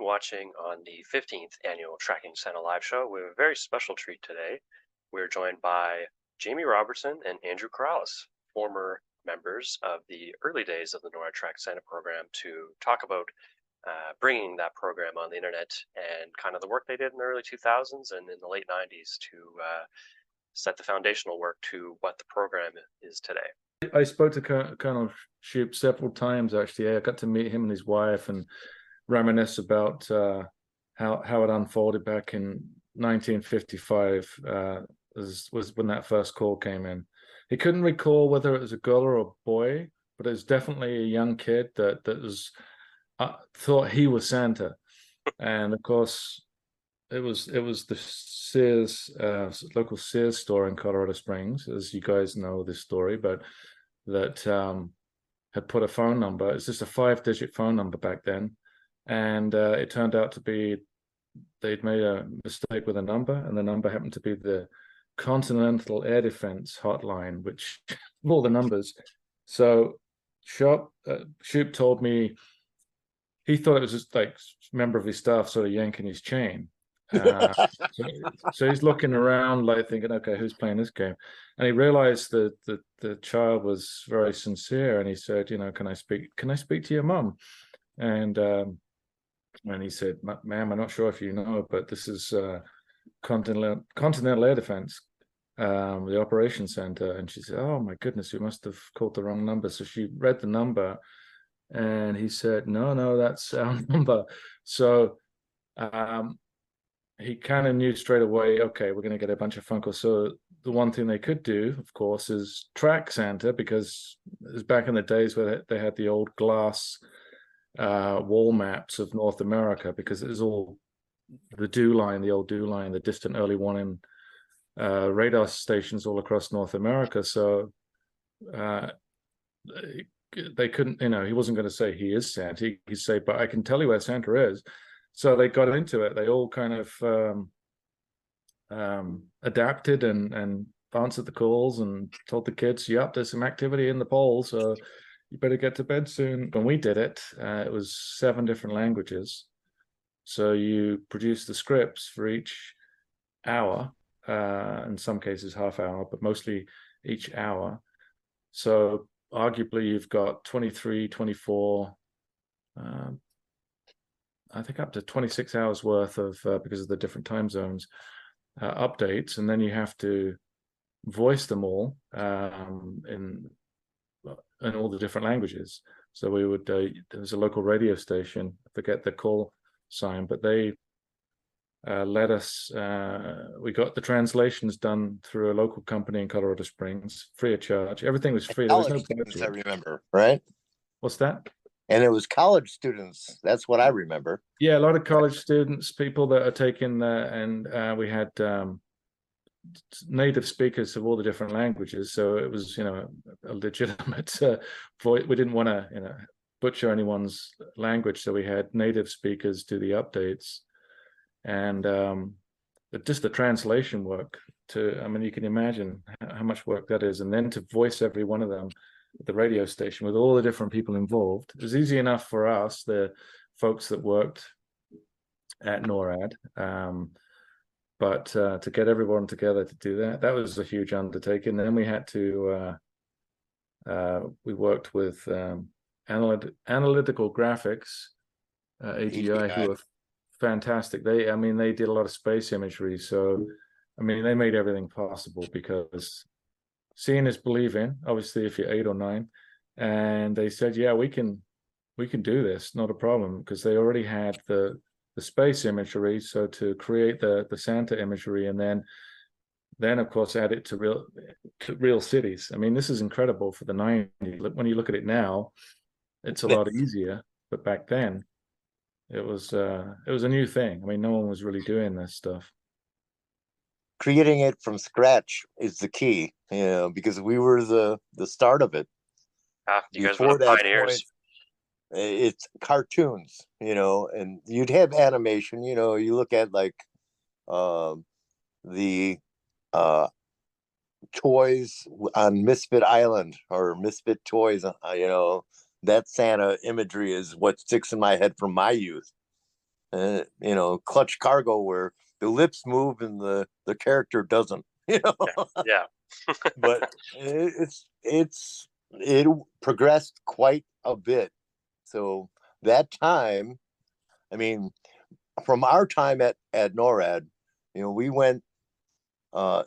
watching on the 15th annual Tracking Santa Live Show. We have a very special treat today. We're joined by Jamie Robertson and Andrew Karalis, former members of the early days of the NORAD Track Santa program, to talk about bringing that program on the internet and kind of the work they did in the early 2000s and in the late 90s to set the foundational work to what the program is today. I spoke to Colonel Shoup several times, actually. I got to meet him and his wife and reminisce about how it unfolded back in 1955, was when that first call came in. He couldn't recall whether it was a girl or a boy, but it was definitely a young kid that was thought he was Santa. And of course, it was the Sears, local Sears store in Colorado Springs, as you guys know this story, but that had put a phone number. It's just a 5-digit phone number back then. And it turned out to be, they'd made a mistake with a number, and the number happened to be the Continental Air Defense Hotline, which all the numbers. So Shoup told me he thought it was just like a member of his staff sort of yanking his chain. So he's looking around, like thinking, okay, who's playing this game? And he realized that the child was very sincere, and he said, can I speak to your mom? And he said, ma'am, I'm not sure if you know, but this is Continental Air Defense, the operations center. And she said, oh my goodness, you must have called the wrong number. So she read the number, and he said, no, that's our number. So he kind of knew straight away, okay, we're going to get a bunch of phone calls. So the one thing they could do, of course, is track Santa, because it was back in the days where they had the old glass wall maps of North America, because it was all the old dew line, the distant early warning radar stations all across North America. So they couldn't, he wasn't going to say he is Santa. He'd say, but I can tell you where Santa is. So they got into it. They all kind of adapted and answered the calls and told the kids, yep, there's some activity in the polls, so you better get to bed soon. When we did it, it was 7 different languages. So you produce the scripts for each hour, in some cases half hour, but mostly each hour. So arguably you've got 23, 24, I think up to 26 hours worth of, because of the different time zones, updates. And then you have to voice them all in all the different languages. So we would, there was a local radio station, I forget the call sign, but they let us, we got the translations done through a local company in Colorado Springs, free of charge. Everything was free. There was no budget. I remember, right? What's that? And it was college students. That's what I remember. Yeah, a lot of college students, people that are taking, and we had native speakers of all the different languages. So it was, a legitimate voice. We didn't want to, butcher anyone's language. So we had native speakers do the updates, and just the translation work you can imagine how much work that is. And then to voice every one of them at the radio station with all the different people involved. It was easy enough for us, the folks that worked at NORAD, but to get everyone together to do that was a huge undertaking. Then we had to we worked with Analytical Graphics, AGI, who are fantastic. They did a lot of space imagery, so they made everything possible, because seeing is believing, obviously, if you're 8 or 9. And they said, yeah, we can do this, not a problem, because they already had the space imagery. So to create the Santa imagery, and then of course add it to real cities. This is incredible for the 90s. When you look at it now, it's a lot easier, but back then it was a new thing. No one was really doing this stuff. Creating it from scratch is the key, because we were the start of it. You guys were the pioneers. Point, it's cartoons, and you'd have animation. You look at like the toys on Misfit Island or Misfit Toys. That Santa imagery is what sticks in my head from my youth. you know, clutch cargo where the lips move and the character doesn't, you know. Yeah. But it progressed quite a bit. So that time, I mean, from our time at NORAD, you know, we went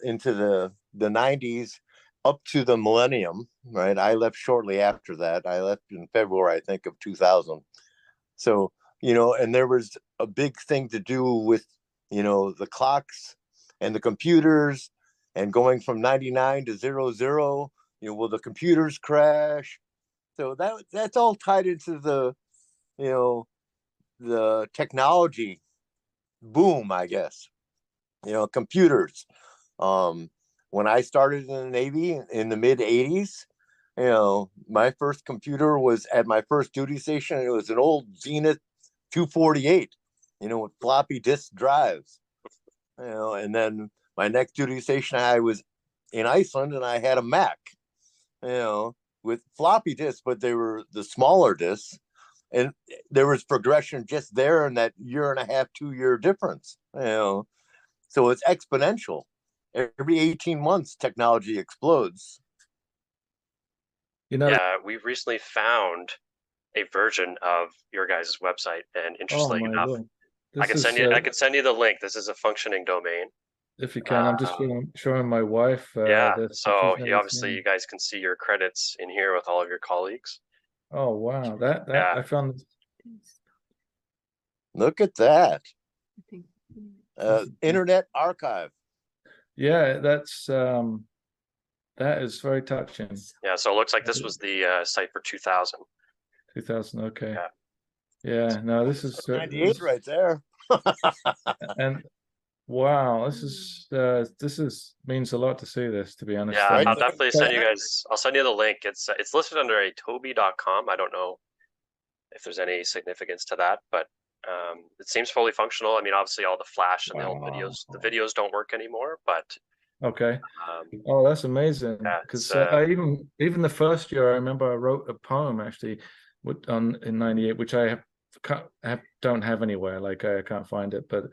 into the 90s up to the millennium, right? I left shortly after that. I left in February, I think, of 2000. So, you know, and there was a big thing to do with, you know, the clocks and the computers and going from 99 to 00, you know, will the computers crash? So that's all tied into the, you know, the technology boom, I guess. You know, computers. When I started in the Navy in the mid 80s, you know, my first computer was at my first duty station. It was an old Zenith 248, you know, with floppy disk drives. You know, and then my next duty station, I was in Iceland and I had a Mac, you know, with floppy disks, but they were the smaller disks. And there was progression just there in that year and a half, 2 year difference, you know. So it's exponential. Every 18 months, technology explodes. You know, Yeah, we've recently found a version of your guys' website, and oh interestingly my enough, Lord. I This can send is, you the link. This is a functioning domain. if you can, I'm just showing my wife Yeah, this. so She's you never obviously seen. you guys can see your credits in here with all of your colleagues. Oh wow, that Yeah. I found. Look at that. Internet Archive. Yeah, that is very touching. Yeah, so it looks like this was the site for 2000. 2000. Okay. Yeah. Yeah. No, this is 98 right there. and wow, this is means a lot to see this. To be honest, Yeah, Right. I'll definitely send you guys. I'll send you the link. It's listed under a Toby.com. I don't know if there's any significance to that, but it seems fully functional. I mean, obviously, all the flash and the old Wow. videos don't work anymore. But Okay. um, Oh, that's amazing. yeah, Because it's I even the first year, I remember I wrote a poem actually in '98, which I don't have anywhere. Like I can't find it, but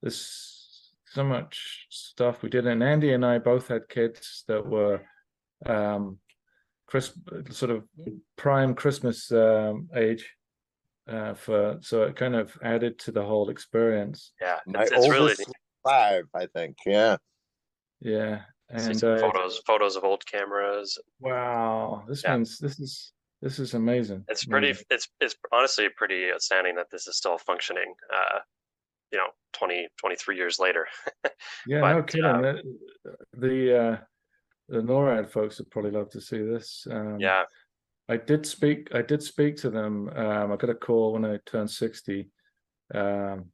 there's so much stuff we did. And Andy and I both had kids that were sort of prime Christmas age. So it kind of added to the whole experience. yeah, My it's really oldest was 5, I think. Yeah. Yeah, see and some photos of old cameras. wow, Yeah, this is amazing. it's I pretty. mean, It's honestly pretty outstanding that this is still functioning. 23 years later. yeah, But no kidding. The NORAD folks would probably love to see this. yeah, I did speak to them. I got a call when I turned 60, and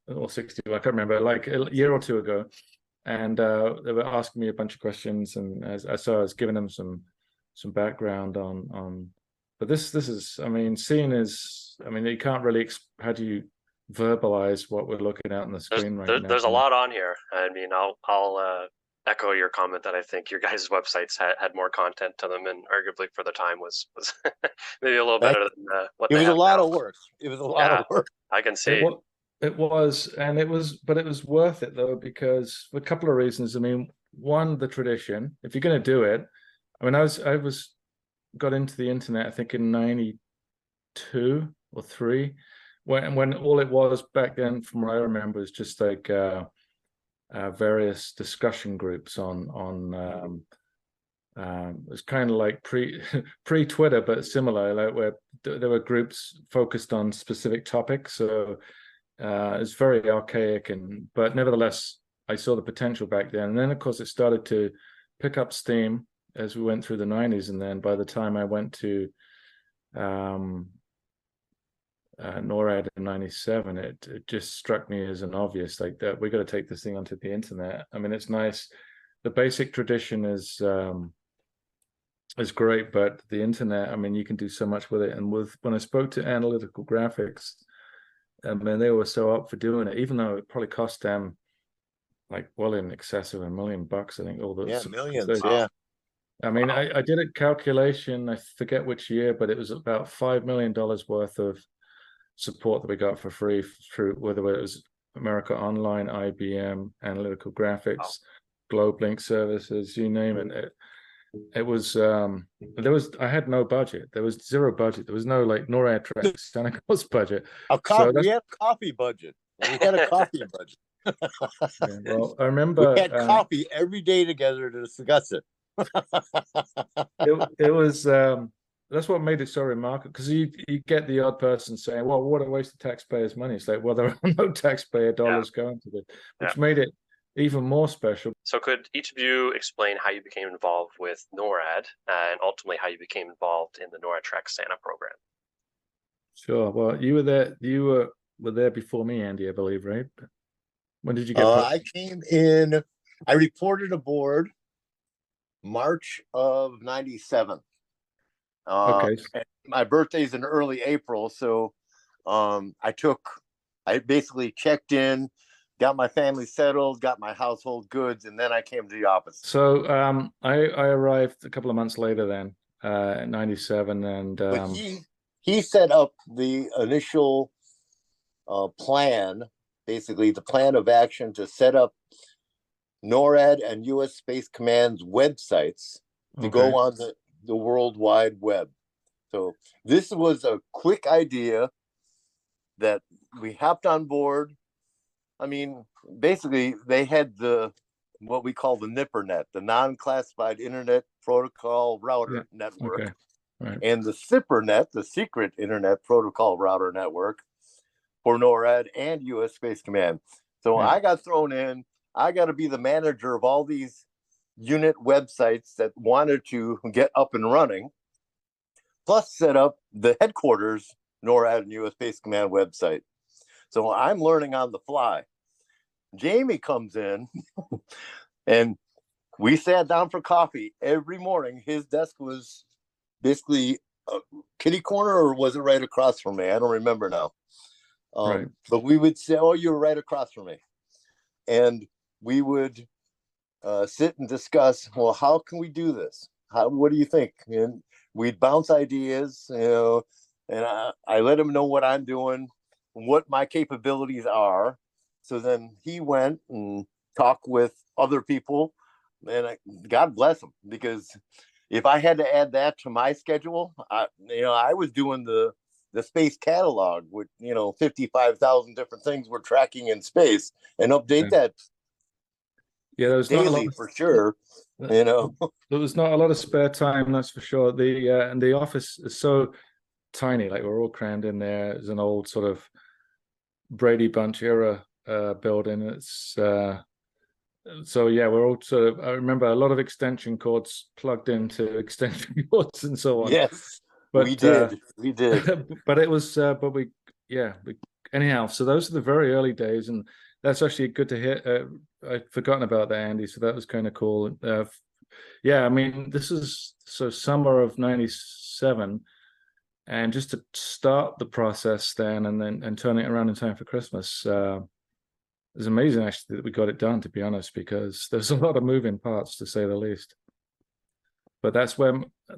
or 60, I can't remember, like a year or two ago, and they were asking me a bunch of questions, and so I was giving them some background on. But this is, I mean, seeing is, I mean, you can't really how do you verbalize what we're looking at on the screen right now? there's a lot on here. I mean, I'll echo your comment that I think your guys' websites had more content to them, and arguably for the time was maybe a little better than what It they was a have lot now. of work. It was a lot Yeah, of work. I can see. It was, and it was, but it was worth it though, because for a couple of reasons. I mean, one, the tradition. If you're going to do it, I mean, I got into the internet, I think in '92 or '3, when all it was back then, from what I remember, was just like various discussion groups on. It was kind of like pre Twitter, but similar, like where there were groups focused on specific topics. So it's very archaic, but nevertheless, I saw the potential back then. And then, of course, it started to pick up steam as we went through the '90s. And then by the time I went to NORAD in '97, it just struck me as an obvious, like, that we got to take this thing onto the internet. I mean, it's nice. The basic tradition is great, but the internet, I mean, you can do so much with it. And when I spoke to Analytical Graphics, I mean, they were so up for doing it, even though it probably cost them like well in excess of $1 million, I think. All the millions. Yeah. I mean, Wow. I did a calculation, I forget which year, but it was about $5 million worth of support that we got for free through whether it was America Online, IBM, Analytical Wow. Graphics, GlobeLink Services, you name it. It was I had no budget. There was zero budget. There was no like NORAD track Santa Claus budget. We had a coffee budget. We had a coffee budget. Yeah, well, I We remember had coffee every day together to discuss it. it was that's what made it so remarkable, because you get the odd person saying, well, what a waste of taxpayers' money. It's like, well, there are no taxpayer dollars going to it, which made it even more special. So could each of you explain how you became involved with NORAD and ultimately how you became involved in the NORAD Track Santa program? Sure. Well, you were there before me, Andy, I believe, right? When did you get I came in, I reported aboard March of 97. Okay. My birthday's in early April, so I basically checked in, got my family settled, got my household goods, and then I came to the office. So I arrived a couple of months later then, in 97, and but he set up the initial plan, basically the plan of action to set up NORAD and U.S. Space Command's websites to go on the World Wide Web. So this was a quick idea that we hopped on board. I mean, basically, they had what we call the NIPRNet, the non-classified Internet Protocol Router Network, and the SIPRNet, the Secret Internet Protocol Router Network for NORAD and U.S. Space Command. So I got thrown in. I got to be the manager of all these unit websites that wanted to get up and running, plus set up the headquarters NORAD and U.S. Space Command website. So I'm learning on the fly. Jamie comes in and we sat down for coffee every morning. His desk was basically a kitty corner, or was it right across from me? I don't remember now. But we would say, oh, you're right across from me. And we would sit and discuss, well, how can we do this? What do you think? And we'd bounce ideas, and I let him know what I'm doing, what my capabilities are. So then he went and talked with other people, and God bless him, because if I had to add that to my schedule, I was doing the space catalog with 55,000 different things we're tracking in space, and update that daily for sure. There was not a lot of spare time, that's for sure. And the office is so tiny, like we're all crammed in there. It's an old sort of Brady Bunch era building. It's so we're all sort of, I remember a lot of extension cords plugged into extension cords and so on. Yes, but we did. But it was anyhow, so those are the very early days, and that's actually good to hear. I'd forgotten about that, Andy, so that was kind of cool. I mean, this is summer of 97, and just to start the process then and turn it around in time for Christmas, it's amazing actually that we got it done, to be honest, because there's a lot of moving parts, to say the least. But that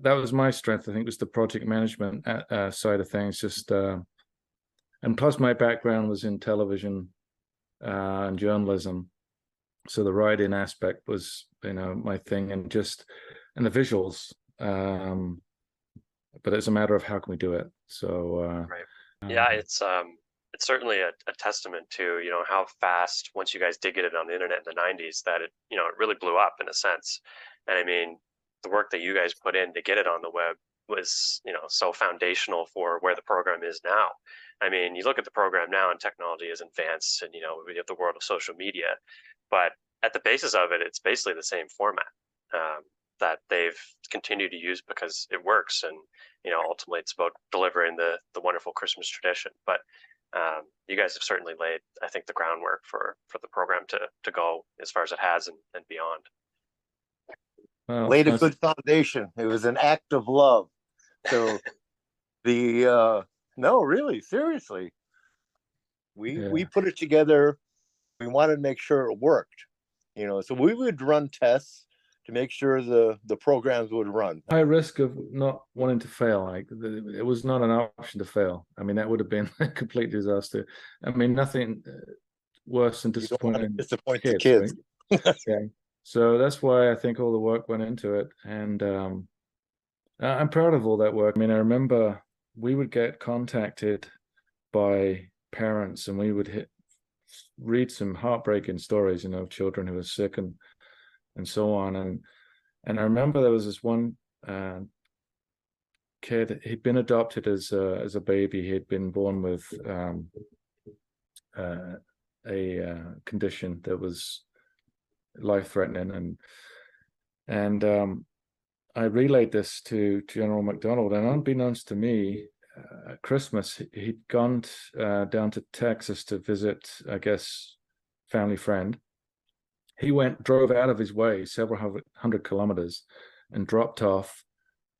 was my strength, I think, was the project management side of things. Just and plus my background was in television and journalism, so the writing aspect was my thing, and the visuals. But it's a matter of how can we do it. So it's certainly a testament to how fast, once you guys did get it on the internet in the 90s, that it really blew up in a sense. And I mean, the work that you guys put in to get it on the web was so foundational for where the program is now. I mean, you look at the program now and technology is advanced, and we have the world of social media, but at the basis of it, it's basically the same format that they've continued to use because it works. And ultimately it's about delivering the wonderful Christmas tradition. But you guys have certainly laid, I think, the groundwork for the program to go as far as it has and beyond. Laid a good foundation. It was an act of love. So no, really, seriously, we put it together. We wanted to make sure it worked, so we would run tests to make sure the programs would run. High risk of not wanting to fail. Like it was not an option to fail. I mean, that would have been a complete disaster. I mean, nothing worse than You don't want to disappointing disappoint the kids, kids. right? Yeah. So that's why I think all the work went into it, and I'm proud of all that work. I mean, I remember we would get contacted by parents, and we would read some heartbreaking stories, of children who were sick and so on. And I remember there was this one kid. He'd been adopted as a baby. He'd been born with a condition that was life-threatening, and I relayed this to General McDonald, and unbeknownst to me, at Christmas he'd gone down to Texas to visit, I guess, family friend. He drove out of his way several hundred kilometers and dropped off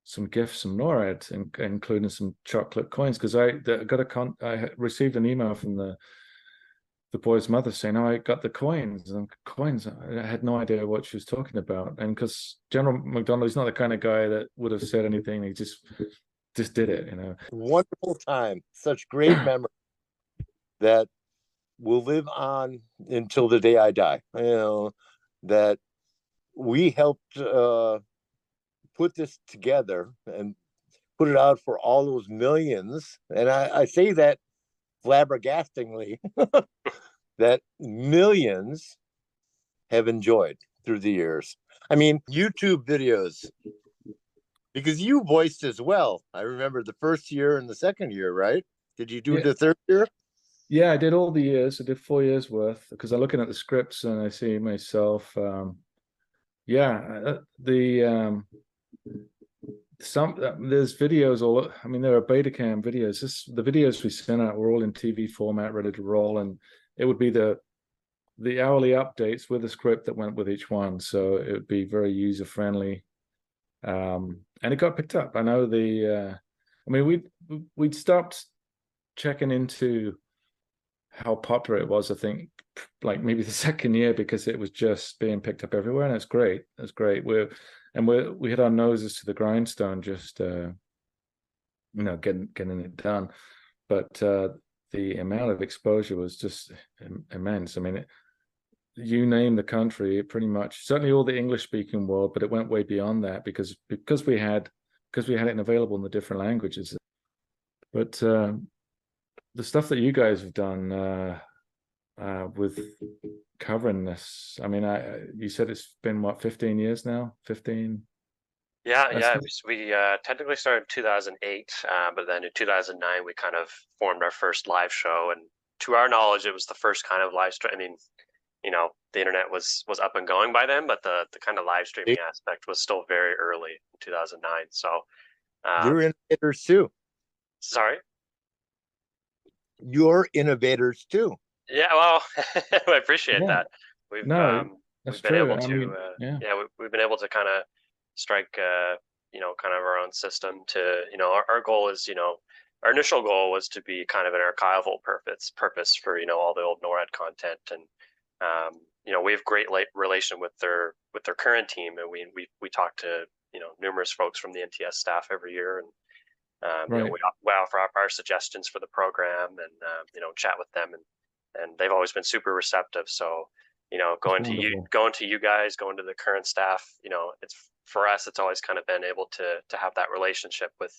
some gifts from NORAD, including some chocolate coins, because I received an email from the boy's mother saying, "Oh, I got the coins." And coins, I had no idea what she was talking about. And because General McDonald is not the kind of guy that would have said anything, he just did it, Wonderful time, such great memory that will live on until the day I die. That we helped put this together and put it out for all those millions. And I say that flabbergastingly, that millions have enjoyed through the years. I mean, YouTube videos, because you voiced as well. I remember the first year and the second year, right? Did you do the third year? Yeah, I did all the years. I did 4 years worth, because I'm looking at the scripts and I see myself. There's videos all. I mean, there are Betacam videos. The videos we sent out were all in TV format, ready to roll, and it would be the hourly updates with a script that went with each one, so it would be very user friendly. And it got picked up. I know I mean, we'd stopped checking into how popular it was, I think, like maybe the second year, because it was just being picked up everywhere, and it's great. It's great. We had our noses to the grindstone, just getting it done. But the amount of exposure was just immense. I mean, you name the country, it pretty much, certainly all the English speaking world, but it went way beyond that, because we had it available in the different languages. But the stuff that you guys have done with covering this, I mean, you said it's been what, 15 years now? 15? Yeah. We technically started in 2008, but then in 2009 we kind of formed our first live show, and to our knowledge, it was the first kind of live stream. I mean, the internet was up and going by then, but the kind of live streaming aspect was still very early in 2009. So you're innovators too. Sorry? You're innovators too. Yeah, well, I appreciate that. We've been able to we've been able to kind of strike kind of our own system to, our goal is, our initial goal was to be kind of an archival purpose for, all the old NORAD content. And we have great relation with their current team, and we talk to numerous folks from the NTS staff every year, and we offer up our suggestions for the program, and chat with them, and they've always been super receptive. So going to you guys, going to the current staff, it's, for us, it's always kind of been able to have that relationship with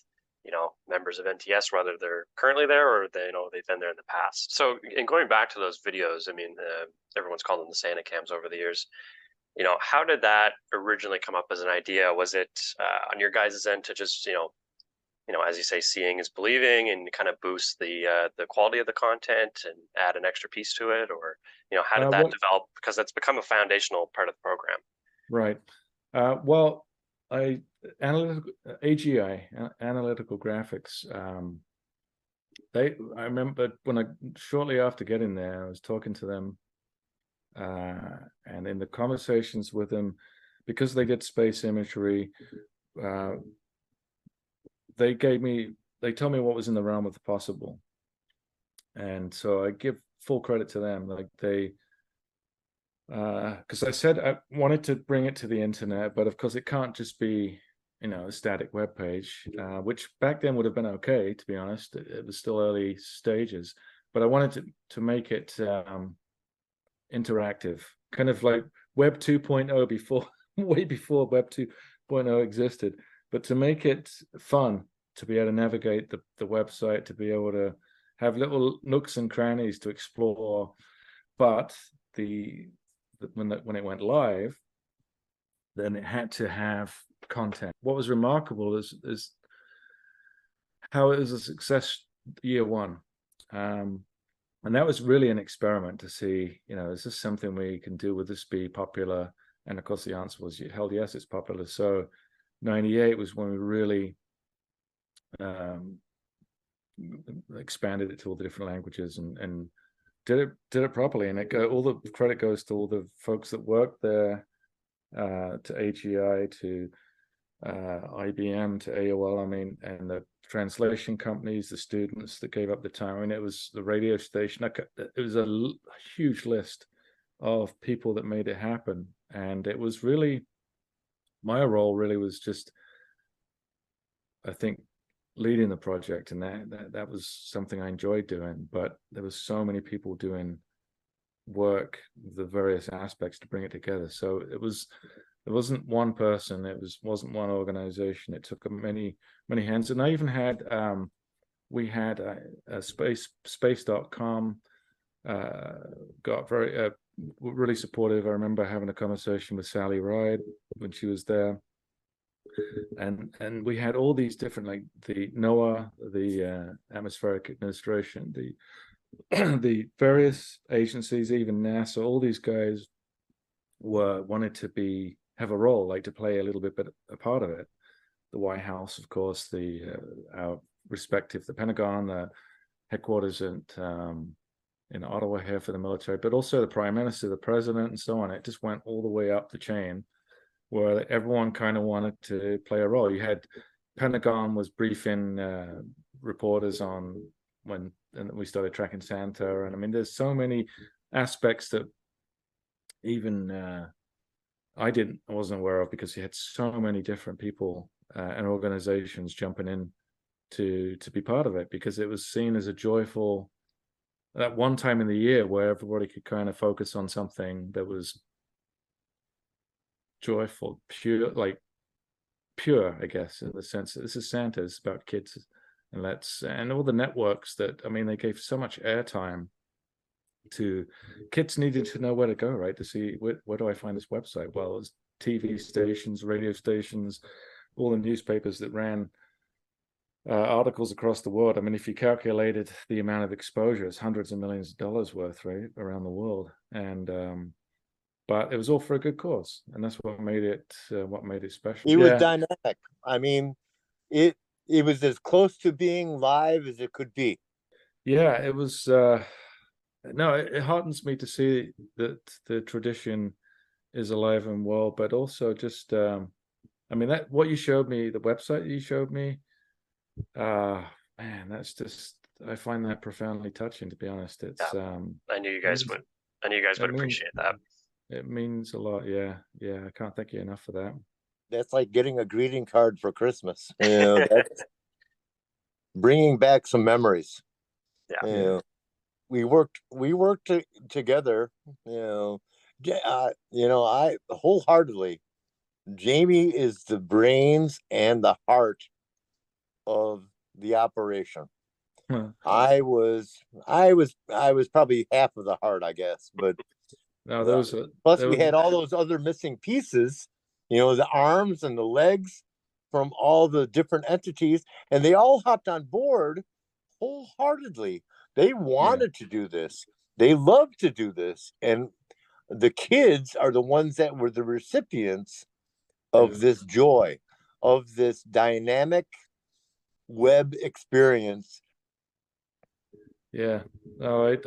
members of NTS, whether they're currently there or they've been there in the past. So, in going back to those videos, I mean, everyone's called them the Santa cams over the years. How did that originally come up as an idea? Was it on your guys' end to just as you say, seeing is believing, and kind of boost the quality of the content and add an extra piece to it, or how did that develop? Because that's become a foundational part of the program. Right. Well, AGI, analytical graphics. I remember shortly after getting there, I was talking to them, and in the conversations with them, because they did space imagery, they told me what was in the realm of the possible, and so I give full credit to them. Like because I said I wanted to bring it to the internet, but of course it can't just be, you know, a static web page, which back then would have been okay, to be honest. It was still early stages, but I wanted to make it interactive, kind of like Web 2.0 before, way before Web 2.0 existed, but to make it fun, to be able to navigate the website, to be able to have little nooks and crannies to explore. But when it went live, then it had to have content. What was remarkable is how it was a success year one. And that was really an experiment to see, you know, is this something we can do? Would this be popular? And of course, the answer was, hell yes, it's popular. So 98 was when we really expanded it to all the different languages and did it properly. And all the credit goes to all the folks that worked there, to AGI, to IBM, to AOL, I mean, and the translation companies, the students that gave up the time. I mean, it was the radio station. It was a huge list of people that made it happen. And it was really, my role really was just, I think, leading the project. And that was something I enjoyed doing. But there was so many people doing work, the various aspects to bring it together. So it wasn't one person, wasn't one organization. It took many hands. And I even had we had a space.com got very really supportive. I remember having a conversation with Sally Ride when she was there, and we had all these different, like the NOAA, the Atmospheric Administration, the various agencies, even NASA, all these guys wanted to have a role, like to play a little bit a part of it. The White House, of course, our respective, the Pentagon, the headquarters in Ottawa here for the military, but also the Prime Minister, the President, and so on. It just went all the way up the chain, where everyone kind of wanted to play a role. You had Pentagon was briefing reporters on when we started tracking Santa, and I mean, there's so many aspects that even I wasn't aware of, because you had so many different people and organizations jumping in to be part of it, because it was seen as a joyful, that one time in the year where everybody could kind of focus on something that was joyful, pure, I guess, in the sense that this is Santa, it's about kids, and all the networks that, I mean, they gave so much airtime to kids needed to know where to go, right, to see where do I find this website. Well, it was TV stations, radio stations, all the newspapers that ran articles across the world. I mean, if you calculated the amount of exposures, hundreds of millions of dollars worth, right, around the world. And but it was all for a good cause, and that's what made it special. It was dynamic. I mean, it was as close to being live as it could be. Yeah, it was. No, it heartens me to see that the tradition is alive and well, but also just, I mean, that what you showed me, the website you showed me, man, that's just, I find that profoundly touching, to be honest. It's I knew you guys would appreciate that. It means a lot. Yeah, I can't thank you enough for that. That's like getting a greeting card for Christmas. You know, that's bringing back some memories. Yeah. You know, we worked together. You know, I wholeheartedly. Jamie is the brains and the heart of the operation. Huh. I was probably half of the heart, I guess, but No, we had all those other missing pieces, you know, the arms and the legs from all the different entities, and they all hopped on board wholeheartedly. They wanted to do this. They loved to do this. And the kids are the ones that were the recipients of this joy, of this dynamic web experience. Yeah. No,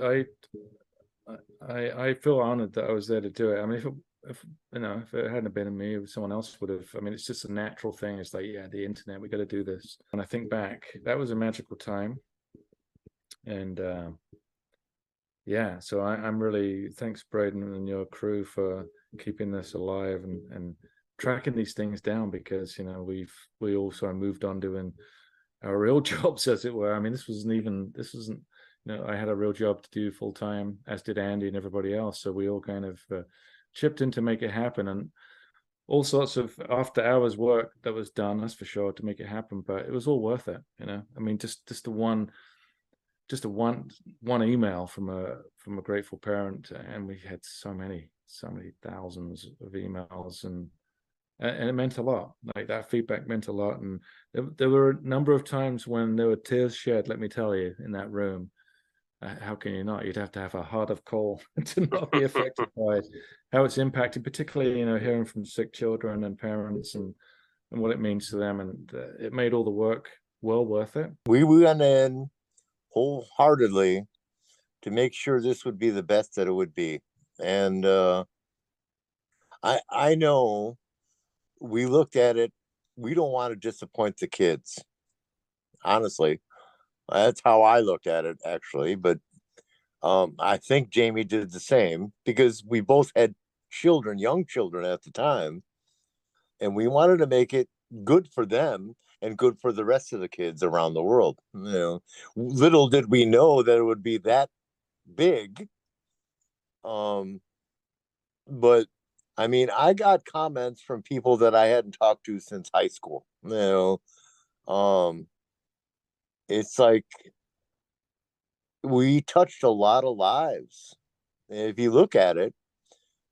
I feel honored that I was there to do it. I mean, if you know, if it hadn't been me, someone else would have. I mean, it's just a natural thing. It's like, yeah, the internet, we got to do this. And I think back, that was a magical time. And yeah, so I'm really, thanks Braden and your crew for keeping this alive and tracking these things down, because you know we also moved on doing our real jobs, as it were. I mean, this wasn't, you know, I had a real job to do full time, as did Andy and everybody else. So we all kind of chipped in to make it happen, and all sorts of after hours work that was done, that's for sure, to make it happen. But it was all worth it, you know. I mean, just the one email from a grateful parent, and we had so many thousands of emails, and it meant a lot. Like, that feedback meant a lot. And there were a number of times when there were tears shed, let me tell you, in that room. How can you not? You'd have to have a heart of coal to not be affected by how it's impacted, particularly, you know, hearing from sick children and parents, and what it means to them. And it made all the work well worth it. We went in wholeheartedly to make sure this would be the best that it would be. And I know we looked at it, we don't want to disappoint the kids. Honestly, that's how I looked at it, actually. But I think Jamie did the same, because we both had children, young children at the time, and we wanted to make it good for them and good for the rest of the kids around the world. You know, little did we know that it would be that big. But I mean, I got comments from people that I hadn't talked to since high school. You know, it's like we touched a lot of lives. If you look at it,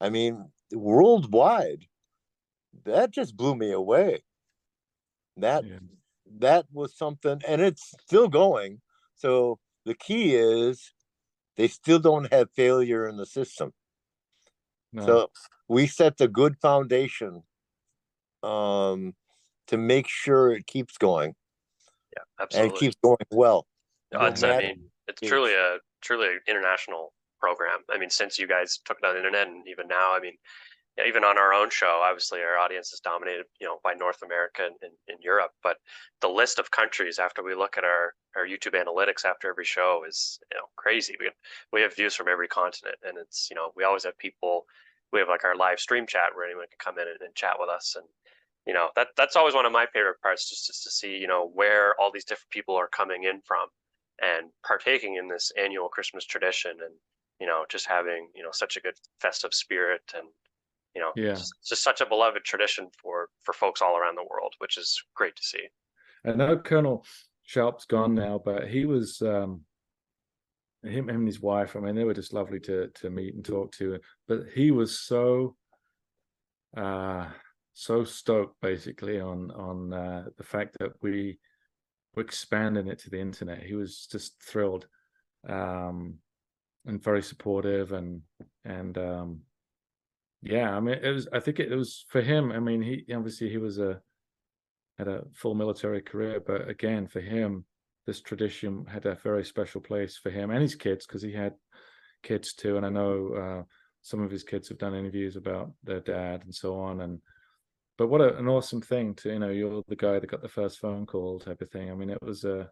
I mean, worldwide, that just blew me away. That Yeah. that was something, and it's still going. So the key is they still don't have failure in the system. No. So we set the good foundation to make sure it keeps going. Yeah, And it absolutely. keeps going well. No, No it's, I matter mean, it's age. truly an international program. I mean, since you guys took it on the internet, and even now, I mean, yeah, even on our own show, obviously our audience is dominated, you know, by North America and Europe. But the list of countries after we look at our YouTube analytics after every show is, you know, crazy. We have views from every continent, and it's, you know, we always have people. We have like our live stream chat where anyone can come in and chat with us, and you know that's always one of my favorite parts, just to see, you know, where all these different people are coming in from and partaking in this annual Christmas tradition, and you know, just having, you know, such a good festive spirit, and you know, Yeah. just such a beloved tradition for folks all around the world, which is great to see. I know Colonel Sharp's gone now, but he was him and his wife. I mean, they were just lovely to meet and talk to. But he was so stoked, basically, on the fact that we were expanding it to the internet. He was just thrilled, and very supportive, and yeah. I mean, I think it was for him. I mean, he obviously he had a full military career, but again, for him, this tradition had a very special place for him and his kids, because he had kids too. And I know some of his kids have done interviews about their dad and so on. And but what an awesome thing to, you know, you're the guy that got the first phone call type of thing. I mean, it was a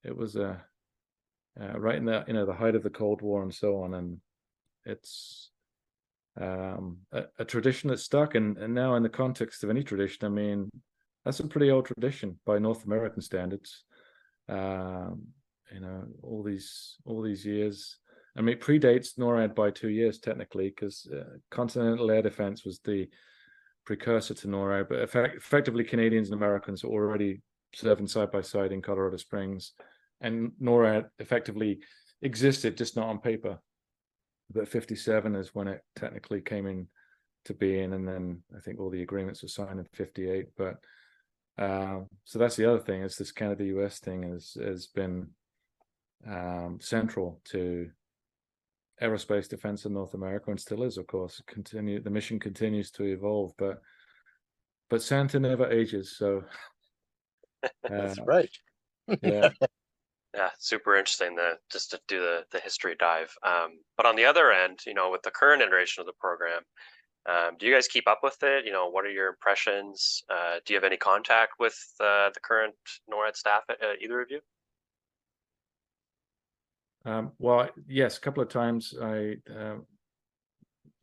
right in the, you know, the height of the Cold War and so on, and it's a tradition that's stuck. And now, in the context of any tradition, I mean, that's a pretty old tradition by North American standards. You know, all these years. I mean, it predates NORAD by 2 years technically, because continental air defense was the precursor to NORAD. But effectively, Canadians and Americans are already serving side by side in Colorado Springs, and NORAD effectively existed, just not on paper. But 57 is when it technically came in to being, and then I think all the agreements were signed in 58. But so that's the other thing, is this Canada-US thing has been central to aerospace defense in North America, and still is, of course. The mission continues to evolve, but Santa never ages, so That's right. yeah. Yeah, super interesting just to do the history dive. But on the other end, you know, with the current iteration of the program, do you guys keep up with it? You know, what are your impressions? Do you have any contact with the current NORAD staff, either of you? Well, yes, a couple of times when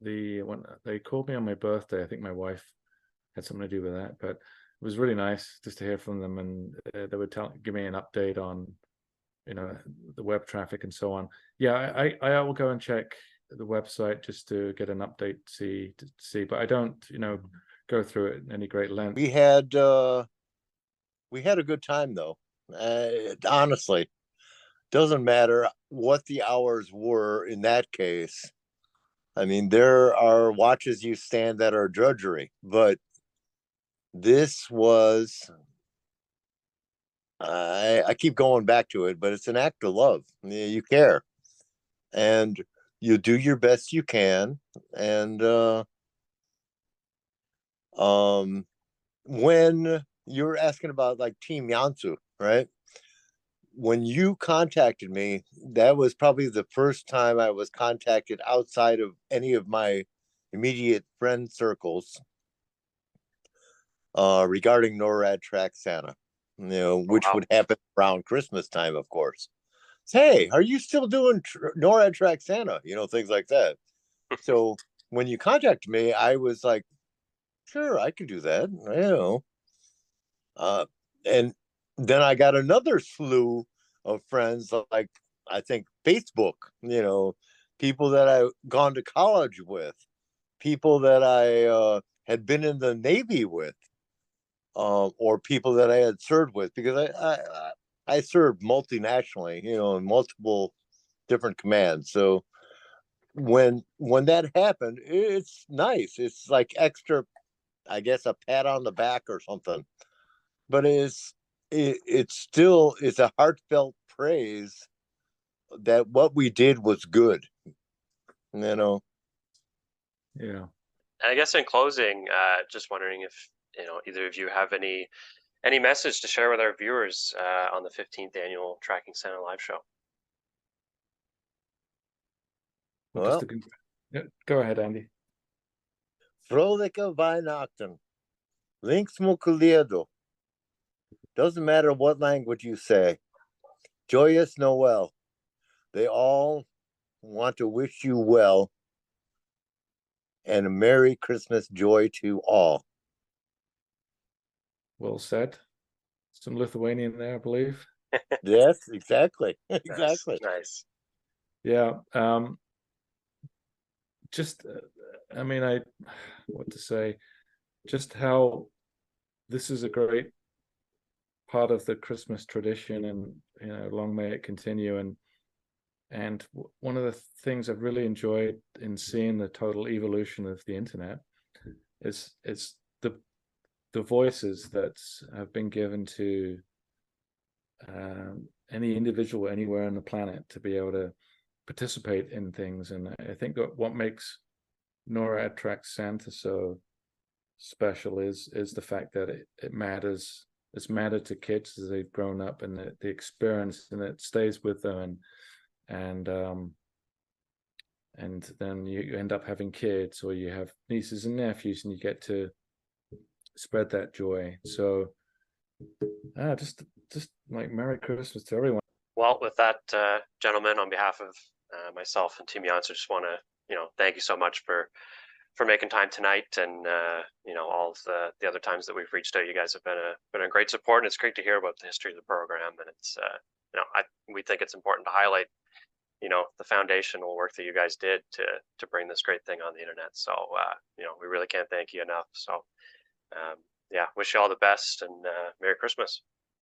they called me on my birthday, I think my wife had something to do with that, but it was really nice just to hear from them, and they would give me an update on, the web traffic and so on. Yeah, I will go and check the website just to get an update to see, but I don't, go through it in any great length. We had a good time though. Honestly, doesn't matter what the hours were in that case. I mean, there are watches you stand that are drudgery, but this was, I keep going back to it, but it's an act of love. You care, and you do your best you can. And when you're asking about like Team Yansu, right? When you contacted me, that was probably the first time I was contacted outside of any of my immediate friend circles regarding NORAD Track Santa, which Wow. would happen around Christmas time, of course. Say, are you still doing NORAD Track Santa? Things like that. So when you contacted me, I was like, sure, I could do that. And then I got another slew of friends, like I think Facebook, people that I gone to college with, people that I had been in the Navy with, or people that I had served with, because I served multinationally, in multiple different commands. So when that happened, it's nice. It's like extra, I guess, a pat on the back or something. But it still is a heartfelt praise that what we did was good. Yeah. And I guess in closing, just wondering if either of you have any message to share with our viewers on the 15th annual Tracking Santa Live Show. Well, go ahead, Andy. Fröhliche Weihnachten. Links Mukuliedo. Doesn't matter what language you say. Joyous Noel. They all want to wish you well, and a Merry Christmas joy to all. Well said. Some Lithuanian there, I believe. Yes, exactly. Exactly. Nice. Yeah. Just, I mean, what to say? Just how this is a great part of the Christmas tradition, and long may it continue. And one of the things I've really enjoyed in seeing the total evolution of the internet is the voices that have been given to any individual anywhere on the planet to be able to participate in things. And I think that what makes NORAD Track Santa so special is the fact that it matters. It's mattered to kids as they've grown up, and the experience, and it stays with them, and then you end up having kids, or you have nieces and nephews, and you get to spread that joy. So just like Merry Christmas to everyone. Well, with that, gentlemen, on behalf of myself and Team Janssen, just want to thank you so much for making time tonight, and all of the other times that we've reached out. You guys have been a great support, and it's great to hear about the history of the program. And it's we think it's important to highlight the foundational work that you guys did to bring this great thing on the internet. So we really can't thank you enough. So yeah, wish you all the best, and Merry Christmas.